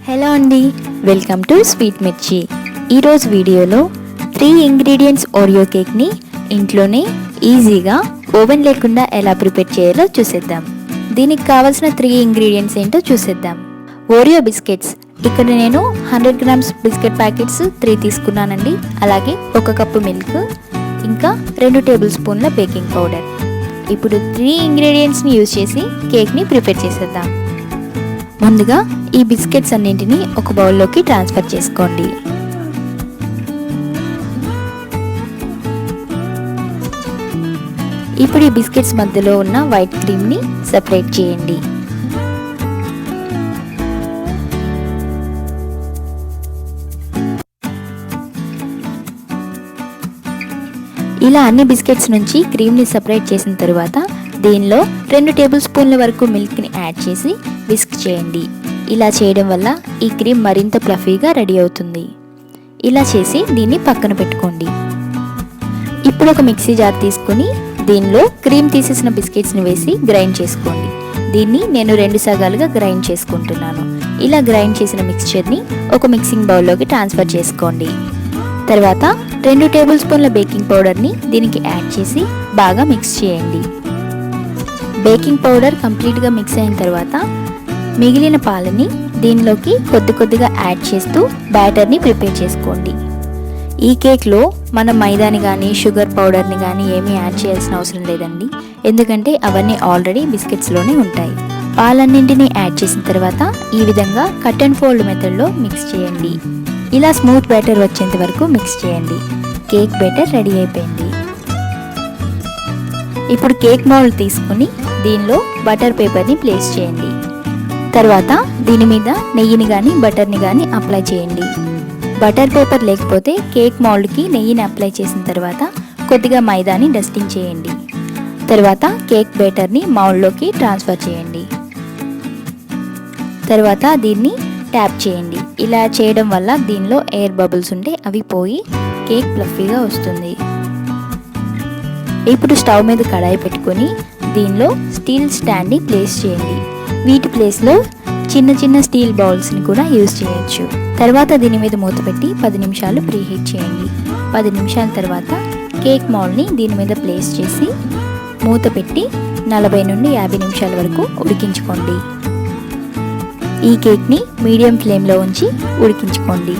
Hello అండి, welcome to sweet మిర్చి. ఈరోజు వీడియోలో 3 ఇంగ్రీడియంట్స్ ఓరియో కేక్ని ఇంట్లోనే ఈజీగా ఓవెన్ లేకుండా ఎలా ప్రిపేర్ చేయాలో చూసేద్దాం. దీనికి కావాల్సిన 3 ఇంగ్రీడియంట్స్ ఏంటో చూసేద్దాం. ఓరియో బిస్కెట్స్, ఇక్కడ నేను 100 గ్రామ్స్ బిస్కెట్ ప్యాకెట్స్ 3 తీసుకున్నానండి. అలాగే 1 కప్పు మిల్క్, ఇంకా 2 టేబుల్ స్పూన్ల బేకింగ్ పౌడర్. ఇప్పుడు 3 ఇంగ్రీడియంట్స్ని యూజ్ చేసి కేక్ని ప్రిపేర్ చేసేద్దాం. ముందుగా ఈ బిస్కెట్స్ అన్నింటినీ ఒక బౌల్లోకి ట్రాన్స్ఫర్ చేసుకోండి. ఇప్పుడు ఈ బిస్కెట్స్ మధ్యలో ఉన్న వైట్ క్రీమ్ని సెపరేట్ చేయండి. ఇలా అన్ని బిస్కెట్స్ నుంచి క్రీమ్ని సెపరేట్ చేసిన తర్వాత దీనిలో 2 టేబుల్ స్పూన్ల వరకు మిల్క్ని యాడ్ చేసి విస్క్ చేయండి. ఇలా చేయడం వల్ల ఈ క్రీమ్ మరింత ఫ్లఫీగా రెడీ అవుతుంది. ఇలా చేసి దీన్ని పక్కన పెట్టుకోండి. ఇప్పుడు ఒక మిక్సీ జార్ తీసుకుని దీనిలో క్రీమ్ తీసేసిన బిస్కెట్స్ని వేసి గ్రైండ్ చేసుకోండి. దీన్ని నేను 2 సగాలుగా గ్రైండ్ చేసుకుంటున్నాను. ఇలా గ్రైండ్ చేసిన మిక్స్చర్ని ఒక మిక్సింగ్ బౌల్లోకి ట్రాన్స్ఫర్ చేసుకోండి. తర్వాత 2 టేబుల్ స్పూన్ల బేకింగ్ పౌడర్ని దీనికి యాడ్ చేసి బాగా మిక్స్ చేయండి. బేకింగ్ పౌడర్ కంప్లీట్గా మిక్స్ అయిన తర్వాత మిగిలిన పాలని దీనిలోకి కొద్దిగా యాడ్ చేస్తూ బ్యాటర్ని ప్రిపేర్ చేసుకోండి. ఈ కేక్లో మనం మైదాని కానీ షుగర్ పౌడర్ని కానీ ఏమీ యాడ్ చేయాల్సిన అవసరం లేదండి, ఎందుకంటే అవన్నీ ఆల్రెడీ బిస్కెట్స్లోనే ఉంటాయి. పాలన్నింటినీ యాడ్ చేసిన తర్వాత ఈ విధంగా కట్ అండ్ ఫోల్డ్ మెథడ్లో మిక్స్ చేయండి. ఇలా స్మూత్ బ్యాటర్ వచ్చేంత వరకు మిక్స్ చేయండి. కేక్ బ్యాటర్ రెడీ అయిపోయింది. ఇప్పుడు కేక్ మౌల్డ్ తీసుకుని దీనిలో బటర్ పేపర్ని ప్లేస్ చేయండి. తర్వాత దీని మీద నెయ్యిని కానీ బటర్ని కానీ అప్లై చేయండి. బటర్ పేపర్ లేకపోతే కేక్ మౌల్డ్కి నెయ్యిని అప్లై చేసిన తర్వాత కొద్దిగా మైదాని డస్టింగ్ చేయండి. తర్వాత కేక్ బ్యాటర్ని మౌల్డ్లోకి ట్రాన్స్ఫర్ చేయండి. తర్వాత దీన్ని ట్యాప్ చేయండి. ఇలా చేయడం వల్ల దీనిలో ఎయిర్ బబుల్స్ ఉంటే అవి పోయి కేక్ ఫ్లఫీగా వస్తుంది. ఇప్పుడు స్టవ్ మీద కడాయి పెట్టుకొని దీనిలో స్టీల్ స్టాండ్ని ప్లేస్ చేయండి. వీటి ప్లేస్లో చిన్న స్టీల్ బౌల్స్ని కూడా యూజ్ చేయొచ్చు. తర్వాత దీని మీద మూత పెట్టి 10 నిమిషాలు ప్రీహీట్ చేయండి. 10 నిమిషాల తర్వాత కేక్ మౌల్డ్ని దీని మీద ప్లేస్ చేసి మూత పెట్టి 40 నుండి 50 నిమిషాల వరకు ఉడికించుకోండి. ఈ కేక్ని మీడియం ఫ్లేమ్లో ఉంచి ఉడికించుకోండి.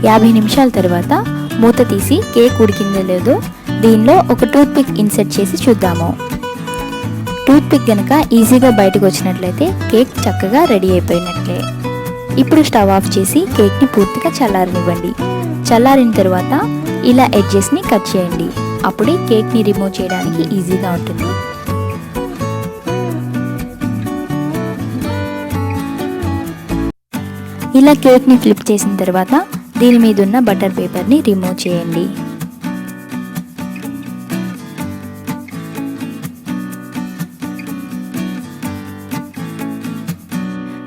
యాభై నిమిషాల తర్వాత మూత తీసి కేక్ ఉడికిందో లేదో దీనిలో ఒక టూత్ పిక్ ఇన్సర్ట్ చేసి చూద్దాము. టూత్ పిక్ కనుక ఈజీగా బయటకు వచ్చినట్లయితే కేక్ చక్కగా రెడీ అయిపోయినట్లే. ఇప్పుడు స్టవ్ ఆఫ్ చేసి కేక్ని పూర్తిగా చల్లారనివ్వండి. చల్లారిన తర్వాత ఇలా ఎడ్జెస్ని కట్ చేయండి. అప్పుడే కేక్ని రిమూవ్ చేయడానికి ఈజీగా ఉంటుంది. ఇలా కేక్ని ఫ్లిప్ చేసిన తర్వాత దీని మీద ఉన్న బటర్ పేపర్ని రిమూవ్ చేయండి.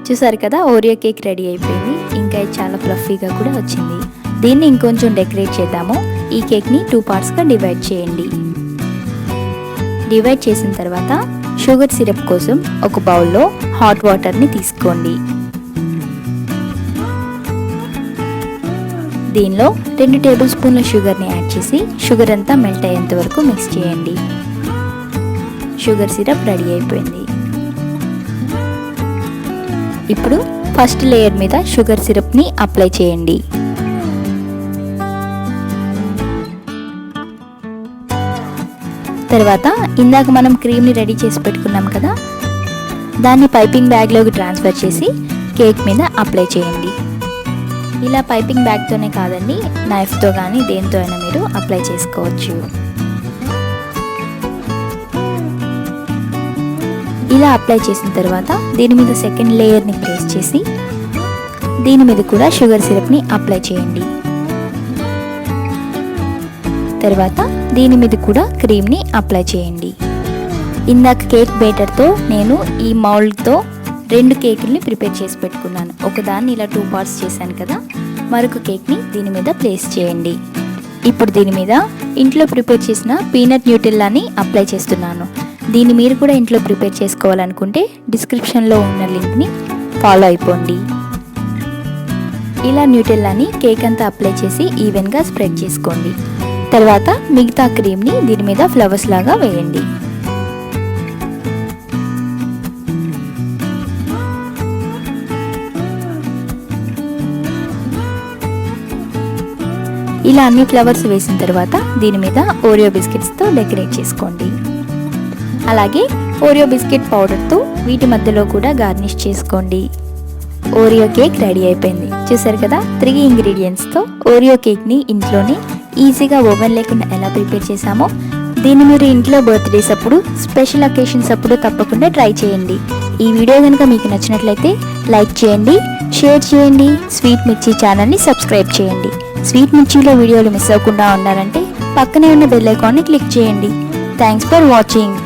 చూసారు కదా, ఓరియో కేక్ రెడీ అయిపోయింది. ఇంకా ఇది చాలా ఫ్లఫీగా కూడా వచ్చింది. దీన్ని ఇంకొంచెం డెకరేట్ చేద్దాము. ఈ కేక్ని 2 పార్ట్స్గా డివైడ్ చేయండి. డివైడ్ చేసిన తర్వాత షుగర్ సిరప్ కోసం ఒక బౌల్లో హాట్ వాటర్ని తీసుకోండి. దీనిలో 2 టేబుల్ స్పూన్ల షుగర్ని యాడ్ చేసి షుగర్ అంతా మెల్ట్ అయ్యేంత వరకు మిక్స్ చేయండి. షుగర్ సిరప్ రెడీ అయిపోయింది. ఇప్పుడు ఫస్ట్ లేయర్ మీద షుగర్ సిరప్ని అప్లై చేయండి. తర్వాత ఇందాక మనం క్రీమ్ని రెడీ చేసి పెట్టుకున్నాం కదా, దాన్ని పైపింగ్ బ్యాగ్లోకి ట్రాన్స్ఫర్ చేసి కేక్ మీద అప్లై చేయండి. ఇలా పైపింగ్ బ్యాగ్తోనే కాదండి, నైఫ్తో కానీ దేంతో అయినా మీరు అప్లై చేసుకోవచ్చు. ఇలా అప్లై చేసిన తర్వాత దీని మీద సెకండ్ లేయర్ని ప్లేస్ చేసి దీని మీద కూడా షుగర్ సిరప్ని అప్లై చేయండి. తర్వాత దీని మీద కూడా క్రీమ్ని అప్లై చేయండి. ఇందాక కేక్ బేటర్తో నేను ఈ మౌల్డ్తో 2 కేకుల్ని ప్రిపేర్ చేసి పెట్టుకున్నాను. ఒకదాన్ని ఇలా 2 పార్ట్స్ చేశాను కదా, మరొక కేక్ని దీని మీద ప్లేస్ చేయండి. ఇప్పుడు దీని మీద ఇంట్లో ప్రిపేర్ చేసిన పీనట్ న్యూటెల్లాని అప్లై చేస్తున్నాను. దీన్ని మీరు కూడా ఇంట్లో ప్రిపేర్ చేసుకోవాలనుకుంటే డిస్క్రిప్షన్లో ఉన్న లింక్ని ఫాలో అయిపోండి. ఇలా న్యూటెల్లాని కేక్ అంతా అప్లై చేసి ఈవెన్గా స్ప్రెడ్ చేసుకోండి. తర్వాత మిగతా క్రీమ్ని దీని మీద ఫ్లవర్స్ లాగా వేయండి. ఇలా అన్ని ఫ్లవర్స్ వేసిన తర్వాత దీని మీద ఓరియో బిస్కెట్స్తో డెకరేట్ చేసుకోండి. అలాగే ఓరియో బిస్కెట్ పౌడర్తో వీటి మధ్యలో కూడా గార్నిష్ చేసుకోండి. ఓరియో కేక్ రెడీ అయిపోయింది. చూసారు కదా, 3 ఇంగ్రీడియంట్స్తో ఓరియో కేక్ని ఇంట్లోనే ఈజీగా ఓవెన్ లేకుండా ఎలా ప్రిపేర్ చేసామో దీన్ని మీరు ఇంట్లో బర్త్డేస్ అప్పుడు, స్పెషల్ అకేషన్స్ అప్పుడు తప్పకుండా ట్రై చేయండి. ఈ వీడియో కనుక మీకు నచ్చినట్లయితే లైక్ చేయండి, షేర్ చేయండి, స్వీట్ మిర్చి ఛానల్ని సబ్స్క్రైబ్ చేయండి. స్వీట్ మిర్చిలో వీడియోలు మిస్ అవ్వకుండా ఉండాలంటే పక్కనే ఉన్న బెల్ ఐకాన్ని క్లిక్ చేయండి. Thanks for watching.